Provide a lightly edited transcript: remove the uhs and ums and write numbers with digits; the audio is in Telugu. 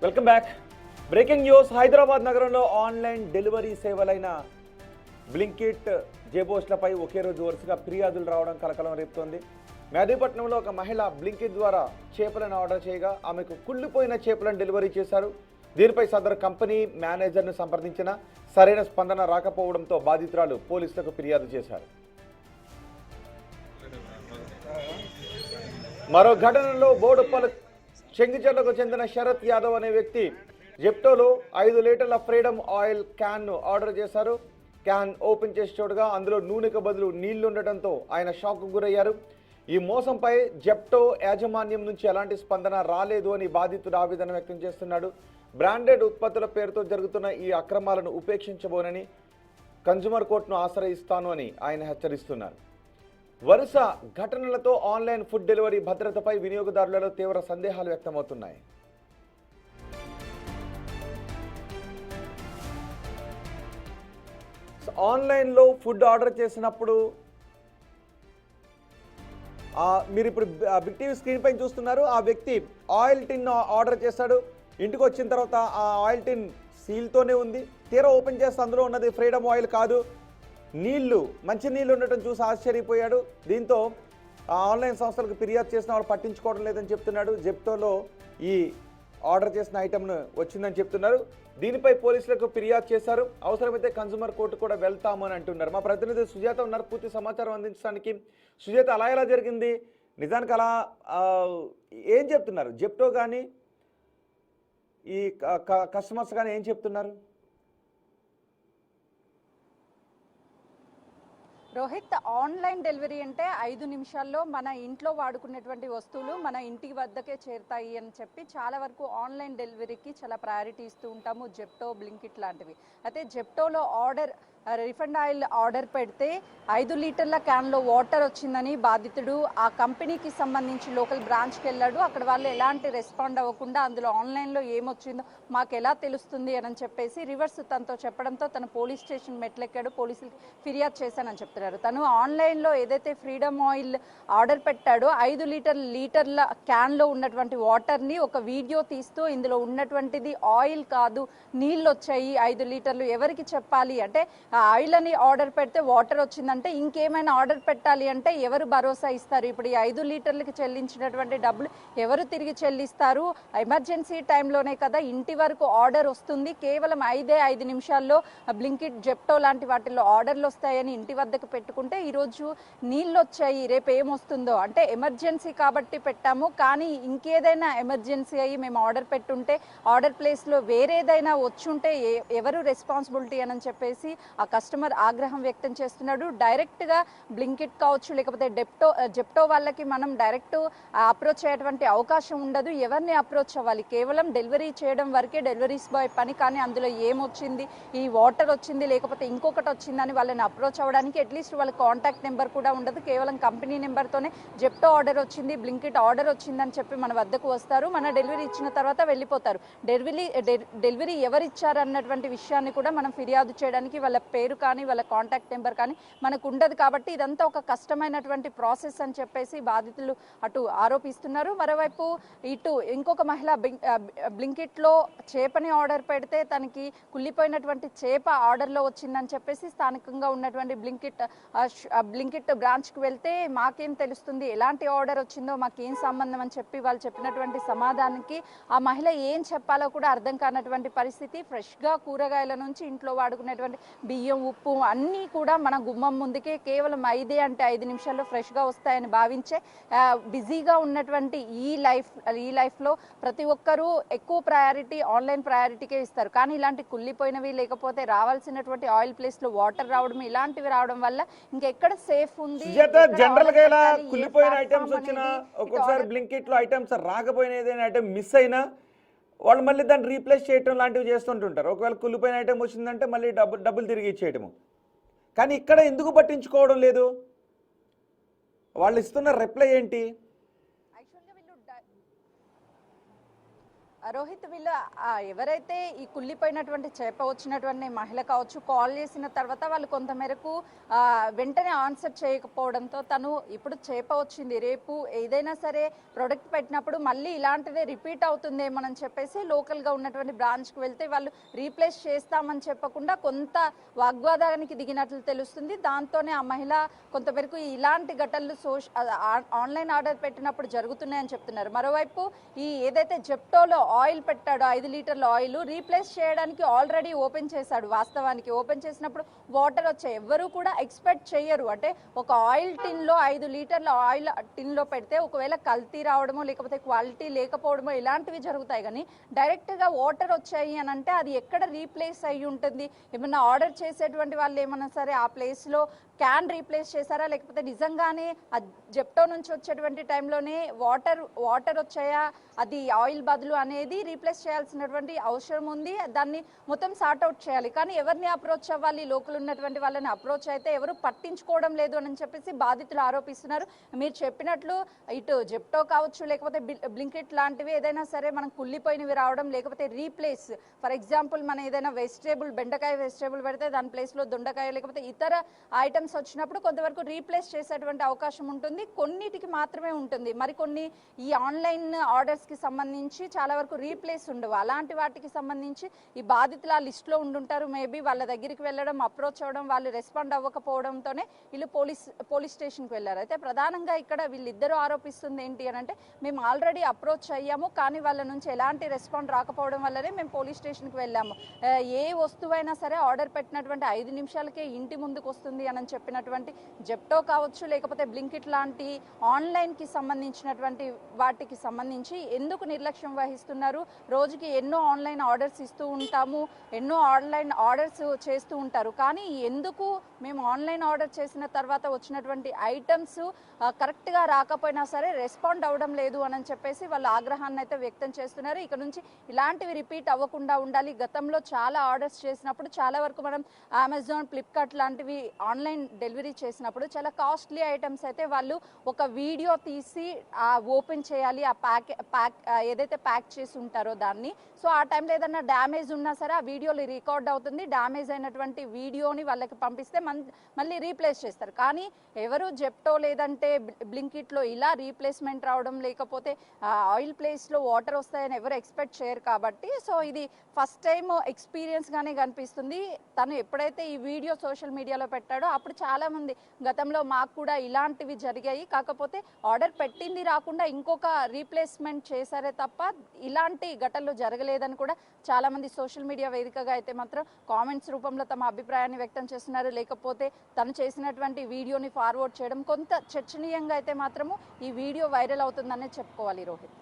Welcome back. Breaking news. Hyderabad నగరంలో ఆన్లైన్ డెలివరీ సేవలైన బ్లింకిట్, జేబోస్లపై ఒకే రోజు వరుసగా ఫిర్యాదులు రావడం కలకలం రేపుతోంది. మెహదీపట్నంలో ఒక మహిళ బ్లింకిట్ ద్వారా చేపలను ఆర్డర్ చేయగా ఆమెకు కుళ్ళిపోయిన చేపలను డెలివరీ చేశారు. దీనిపై సదరు కంపెనీ మేనేజర్ను సంప్రదించినా సరైన స్పందన రాకపోవడంతో బాధితురాలు పోలీసులకు ఫిర్యాదు చేశారు. మరో ఘటనలో బోడుప్పల్ చెంగిచెర్లకు చెందిన శరత్ యాదవ్ అనే వ్యక్తి జెప్టోలో 5 లీటర్ల ఫ్రీడమ్ ఆయిల్ క్యాన్ను ఆర్డర్ చేశారు. క్యాన్ ఓపెన్ చేసి చూడగా అందులో నూనెకు బదులు నీళ్లు ఉండటంతో ఆయన షాక్కు గురయ్యారు. ఈ మోసంపై జెప్టో యాజమాన్యం నుంచి ఎలాంటి స్పందన రాలేదు అని బాధితుడు ఆవేదన వ్యక్తం చేస్తున్నాడు. బ్రాండెడ్ ఉత్పత్తుల పేరుతో జరుగుతున్న ఈ అక్రమాలను ఉపేక్షించబోనని కన్జ్యూమర్ కోర్టును ఆశ్రయిస్తాను అని ఆయన హెచ్చరిస్తున్నారు. వరుస ఘటనలతో ఆన్లైన్ ఫుడ్ డెలివరీ భద్రతపై వినియోగదారులలో తీవ్ర సందేహాలు వ్యక్తమవుతున్నాయి. ఆన్లైన్లో ఫుడ్ ఆర్డర్ చేసినప్పుడు మీరు ఇప్పుడు బిగ్ టీవీ స్క్రీన్ పైన చూస్తున్నారు. ఆ వ్యక్తి ఆయిల్ టిన్ ఆర్డర్ చేశాడు. ఇంటికి వచ్చిన తర్వాత ఆ ఆయిల్ టిన్ సీల్తోనే ఉంది. తీరా ఓపెన్ చేస్తే అందులో ఉన్నది ఫ్రీడమ్ ఆయిల్ కాదు, నీళ్లు, మంచి నీళ్ళు ఉండటం చూసి ఆశ్చర్యపోయాడు. దీంతో ఆన్లైన్ సంస్థలకు ఫిర్యాదు చేసిన వాళ్ళు పట్టించుకోవడం లేదని చెప్తున్నాడు. జెప్టోలో ఈ ఆర్డర్ చేసిన ఐటమ్ను వచ్చిందని చెప్తున్నారు. దీనిపై పోలీసులకు ఫిర్యాదు చేశారు. అవసరమైతే కన్జ్యూమర్ కోర్టు కూడా వెళ్తామని అంటున్నారు. మా ప్రతినిధి సుజాత ఉన్నారు పూర్తి సమాచారం అందించడానికి. సుజాత, అలా ఎలా జరిగింది? నిజానికి అలా ఏం చెప్తున్నారు జెప్టో కానీ ఈ కస్టమర్స్ కానీ ఏం చెప్తున్నారు? రోహిత్, ఆన్లైన్ డెలివరీ అంటే 5 నిమిషాల్లో మన ఇంట్లో వాడుకునేటువంటి వస్తువులు మన ఇంటి వద్దకే చేరుతాయి అని చెప్పి చాలా వరకు ఆన్లైన్ డెలివరీకి చాలా ప్రయారిటీ ఇస్తూ ఉంటాము, జెప్టో, బ్లింకిట్ లాంటివి. అయితే జెప్టోలో రిఫండ్ ఆయిల్ ఆర్డర్ పెడితే 5 లీటర్ల క్యాన్లో వాటర్ వచ్చిందని బాధితుడు ఆ కంపెనీకి సంబంధించి లోకల్ బ్రాంచ్కి వెళ్ళాడు. అక్కడ వాళ్ళు ఎలాంటి రెస్పాండ్ అవ్వకుండా అందులో ఆన్లైన్లో ఏమొచ్చిందో మాకు ఎలా తెలుస్తుంది అని చెప్పేసి రివర్స్ తనతో చెప్పడంతో తను పోలీస్ స్టేషన్ మెట్లెక్కాడు. పోలీసులకి ఫిర్యాదు చేశానని చెప్తున్నారు. తను ఆన్లైన్లో ఏదైతే ఫ్రీడమ్ ఆయిల్ ఆర్డర్ పెట్టాడో 5 లీటర్ల క్యాన్లో ఉన్నటువంటి వాటర్ని ఒక వీడియో తీస్తూ ఇందులో ఉన్నటువంటిది ఆయిల్ కాదు, నీళ్ళు వచ్చాయి 5 లీటర్లు, ఎవరికి చెప్పాలి అంటే ఆయిల్ అని ఆర్డర్ పెడితే వాటర్ వచ్చిందంటే ఇంకేమైనా ఆర్డర్ పెట్టాలి అంటే ఎవరు భరోసా ఇస్తారు? ఇప్పుడు ఈ 5 లీటర్లకి చెల్లించినటువంటి డబ్బులు ఎవరు తిరిగి చెల్లిస్తారు? ఎమర్జెన్సీ టైంలోనే కదా ఇంటి వరకు ఆర్డర్ వస్తుంది. కేవలం 5 నిమిషాల్లో బ్లింకిట్, జెప్టో లాంటి వాటిల్లో ఆర్డర్లు వస్తాయని ఇంటి వద్దకు పెట్టుకుంటే ఈరోజు నీళ్ళు వచ్చాయి, రేపు ఏమొస్తుందో అంటే ఎమర్జెన్సీ కాబట్టి పెట్టాము, కానీ ఇంకేదైనా ఎమర్జెన్సీ అయ్యి మేము ఆర్డర్ పెట్టుంటే ఆర్డర్ ప్లేస్లో వేరేదైనా వచ్చుంటే ఎవరు రెస్పాన్సిబిలిటీ అని చెప్పేసి ఆ కస్టమర్ ఆగ్రహం వ్యక్తం చేస్తున్నాడు. డైరెక్ట్గా బ్లింకిట్ కావచ్చు లేకపోతే జెప్టో వాళ్ళకి మనం డైరెక్ట్ అప్రోచ్ అయ్యేటువంటి అవకాశం ఉండదు. ఎవరిని అప్రోచ్ అవ్వాలి? కేవలం డెలివరీ చేయడం వరకే డెలివరీస్ బాయ్ పని. కానీ అందులో ఏమొచ్చింది, ఈ వాటర్ వచ్చింది లేకపోతే ఇంకొకటి వచ్చిందని వాళ్ళని అప్రోచ్ అవ్వడానికి అట్లీస్ట్ వాళ్ళ కాంటాక్ట్ నెంబర్ కూడా ఉండదు. కేవలం కంపెనీ నెంబర్తోనే జెప్టో ఆర్డర్ వచ్చింది, బ్లింకిట్ ఆర్డర్ వచ్చిందని చెప్పి మన వద్దకు వస్తారు. మన డెలివరీ ఇచ్చిన తర్వాత వెళ్ళిపోతారు. డెలివరీ ఎవరిచ్చారు అన్నటువంటి విషయాన్ని కూడా మనం ఫిర్యాదు చేయడానికి వాళ్ళ పేరు కానీ వాళ్ళ కాంటాక్ట్ నెంబర్ కానీ మనకు ఉండదు. కాబట్టి ఇదంతా ఒక కష్టమైనటువంటి ప్రాసెస్ అని చెప్పేసి బాధితులు అటు ఆరోపిస్తున్నారు. మరోవైపు ఇటు ఇంకొక మహిళ బ్లింకిట్లో చేపని ఆర్డర్ పెడితే తనకి కుళ్ళిపోయినటువంటి చేప ఆర్డర్లో వచ్చిందని చెప్పేసి స్థానికంగా ఉన్నటువంటి బ్లింకిట్ బ్రాంచ్కి వెళ్తే మాకేం తెలుస్తుంది, ఎలాంటి ఆర్డర్ వచ్చిందో మాకేం సంబంధం అని చెప్పి వాళ్ళు చెప్పినటువంటి సమాధానానికి ఆ మహిళ ఏం చెప్పాలో కూడా అర్థం కానటువంటి పరిస్థితి. ఫ్రెష్గా కూరగాయల నుంచి ఇంట్లో వాడుకునేటువంటి బియ్యం, ఉప్పు అన్నీ కూడా మన గుమ్మం ముందుకే కేవలం 5 నిమిషాల్లో ఫ్రెష్గా వస్తాయని భావించే బిజీగా ఉన్నటువంటి ఈ లైఫ్లో ప్రతి ఒక్కరూ ఎక్కువ ప్రయారిటీ ఆన్లైన్ ప్రయారిటీకే ఇస్తారు. కానీ ఇలాంటి కుళ్ళిపోయినవి లేకపోతే రావాల్సినటువంటి ఆయిల్ ప్లేస్లో వాటర్ రావడం ఇలాంటివి రావడం వల్ల ఇంకెక్కడ సేఫ్ ఉంది? జనరల్గా ఇలా కుళ్ళిపోయిన ఐటమ్స్ వచ్చినా ఒక్కొక్కసారి బ్లింకిట్లో ఐటమ్స్ రాకపోయిన ఏదైనా ఐటమ్ మిస్ అయినా వాళ్ళు మళ్ళీ దాన్ని రీప్లేస్ చేయడం లాంటివి చేస్తుంటుంటారు. ఒకవేళ కుళ్ళిపోయిన ఐటమ్ వచ్చిందంటే మళ్ళీ డబ్బులు తిరిగి ఇచ్చేయటము. కానీ ఇక్కడ ఎందుకు పట్టించుకోవడం లేదు? వాళ్ళు ఇస్తున్న రిప్లై ఏంటి? రోహిత్ వీళ్ళు ఎవరైతే ఈ కుళ్ళిపోయినటువంటి చేప వచ్చినటువంటి మహిళ కావచ్చు కాల్ చేసిన తర్వాత వాళ్ళు కొంత మేరకు వెంటనే ఆన్సర్ చేయకపోవడంతో తను ఇప్పుడు చేప వచ్చింది రేపు ఏదైనా సరే ప్రొడక్ట్ పెట్టినప్పుడు మళ్ళీ ఇలాంటిదే రిపీట్ అవుతుందేమోనని చెప్పేసి లోకల్గా ఉన్నటువంటి బ్రాంచ్కి వెళ్తే వాళ్ళు రీప్లేస్ చేస్తామని చెప్పకుండా కొంత వాగ్వాదానికి దిగినట్లు తెలుస్తుంది. దాంతోనే ఆ మహిళ కొంతవరకు ఇలాంటి ఘటనలు ఆన్లైన్ ఆర్డర్ పెట్టినప్పుడు జరుగుతున్నాయని చెప్తున్నారు. మరోవైపు ఈ ఏదైతే జెప్టోలో ఆయిల్ పెట్టాడు 5 లీటర్ల ఆయిల్ రీప్లేస్ చేయడానికి ఆల్రెడీ ఓపెన్ చేశాడు. వాస్తవానికి ఓపెన్ చేసినప్పుడు వాటర్ వచ్చాయి. ఎవరు కూడా ఎక్స్పెక్ట్ చేయరు. అంటే ఒక ఆయిల్ టిన్లో 5 లీటర్ల ఆయిల్ టిన్లో పెడితే ఒకవేళ కల్తీ రావడమో లేకపోతే క్వాలిటీ లేకపోవడమో ఇలాంటివి జరుగుతాయి. కానీ డైరెక్ట్గా వాటర్ వచ్చాయి అని అంటే అది ఎక్కడ రీప్లేస్ అయ్యి ఉంటుంది? ఏమన్నా ఆర్డర్ చేసేటువంటి వాళ్ళు ఏమన్నా సరే ఆ ప్లేస్లో క్యాన్ రీప్లేస్ చేశారా లేకపోతే నిజంగానే జెప్టో నుంచి వచ్చేటువంటి టైంలోనే వాటర్ వచ్చాయా అది ఆయిల్ బదులు అనేది రీప్లేస్ చేయాల్సినటువంటి అవసరం ఉంది. దాన్ని మొత్తం సార్ట్అవుట్ చేయాలి. కానీ ఎవరిని అప్రోచ్ అవ్వాలి? లోకల్ ఉన్నటువంటి వాళ్ళని అప్రోచ్ అయితే ఎవరు పట్టించుకోవడం లేదు అని చెప్పేసి బాధితులు ఆరోపిస్తున్నారు. మీరు చెప్పినట్లు ఇటు జెప్టో కావచ్చు లేకపోతే బ్లింకిట్ లాంటివి ఏదైనా సరే మనం కుళ్ళిపోయినవి రావడం లేకపోతే రీప్లేస్ ఫర్ ఎగ్జాంపుల్ మనం ఏదైనా వెజిటేబుల్ బెండకాయ వెజిటేబుల్ పెడితే దాని ప్లేస్లో దొండకాయ లేకపోతే ఇతర ఐటమ్స్ వచ్చినప్పుడు కొంతవరకు రీప్లేస్ చేసేటువంటి అవకాశం ఉంటుంది. కొన్నిటికి మాత్రమే ఉంటుంది. మరికొన్ని ఈ ఆన్లైన్ ఆర్డర్స్కి సంబంధించి చాలా వరకు రీప్లేస్ ఉండవు. అలాంటి వాటికి సంబంధించి ఈ బాధితులు ఆ లిస్ట్లో ఉండుంటారు. మేబీ వాళ్ళ దగ్గరికి వెళ్ళడం అప్రోచ్ అవ్వడం వాళ్ళు రెస్పాండ్ అవ్వకపోవడంతోనే వీళ్ళు పోలీస్ స్టేషన్కి వెళ్ళారు. అయితే ప్రధానంగా ఇక్కడ వీళ్ళిద్దరూ ఆరోపిస్తుంది ఏంటి అని అంటే మేము ఆల్రెడీ అప్రోచ్ అయ్యాము కానీ వాళ్ళ నుంచి ఎలాంటి రెస్పాండ్ రాకపోవడం వల్లనే మేము పోలీస్ స్టేషన్కి వెళ్ళాము. ఏ వస్తువైనా సరే ఆర్డర్ పెట్టినటువంటి 5 నిమిషాలకే ఇంటి ముందుకు వస్తుంది అని చెప్పినటువంటి జెప్టో కావచ్చు లేకపోతే బ్లింకిట్ లాంటి ఆన్లైన్కి సంబంధించినటువంటి వాటికి సంబంధించి ఎందుకు నిర్లక్ష్యం వహిస్తున్నారు? రోజుకి ఎన్నో ఆన్లైన్ ఆర్డర్స్ ఇస్తూ ఉంటాము, ఎన్నో ఆన్లైన్ ఆర్డర్స్ చేస్తూ ఉంటారు. కానీ ఎందుకు మేము ఆన్లైన్ ఆర్డర్ చేసిన తర్వాత వచ్చినటువంటి ఐటమ్స్ కరెక్ట్గా రాకపోయినా సరే రెస్పాండ్ అవ్వడం లేదు అని చెప్పేసి వాళ్ళ ఆగ్రహాన్ని అయితే వ్యక్తం చేస్తున్నారు. ఇక నుంచి ఇలాంటివి రిపీట్ అవ్వకుండా ఉండాలి. గతంలో చాలా ఆర్డర్స్ చేసినప్పుడు చాలా వరకు మనం అమెజాన్ ఫ్లిప్కార్ట్ లాంటివి ఆన్లైన్ డెలివరీ చేసినప్పుడు చాలా కాస్ట్లీ ఐటమ్స్ అయితే వాళ్ళు ఒక వీడియో తీసి ఓపెన్ చేయాలి. ఆ ప్యాక్ ఏదైతే ప్యాక్ చేసి ఉంటారో దాన్ని. సో ఆ టైంలో ఏదన్నా డ్యామేజ్ ఉన్నా సరే ఆ వీడియోలో రికార్డ్ అవుతుంది. డ్యామేజ్ అయినటువంటి వీడియోని వాళ్ళకి పంపిస్తే మళ్ళీ రీప్లేస్ చేస్తారు. కానీ ఎవరు జెప్టో లేదంటే బ్లింకిట్లో ఇలా రీప్లేస్మెంట్ రావడం లేకపోతే ఆయిల్ ప్లేస్లో వాటర్ వస్తాయని ఎవరు ఎక్స్పెక్ట్ చేయరు కాబట్టి సో ఇది ఫస్ట్ టైం ఎక్స్పీరియన్స్గానే కనిపిస్తుంది. తను ఎప్పుడైతే ఈ వీడియో సోషల్ మీడియాలో పెట్టాడో అప్పుడు చాలామంది గతంలో మాకు కూడా ఇలాంటివి జరిగాయి, కాకపోతే ఆర్డర్ పెట్టింది రాకుండా ఇంకొక రీప్లేస్మెంట్ చేశారే తప్ప ఇలాంటి ఘటనలు జరగలేదని కూడా చాలామంది సోషల్ మీడియా వేదికగా అయితే మాత్రం కామెంట్స్ రూపంలో తమ అభిప్రాయాన్ని వ్యక్తం చేస్తున్నారు. లేకపోతే తను చేసినటువంటి వీడియోని ఫార్వర్డ్ చేయడం కొంత చర్చనీయంగా అయితే మాత్రము ఈ వీడియో వైరల్ అవుతుందనే చెప్పుకోవాలి. రోహిత్.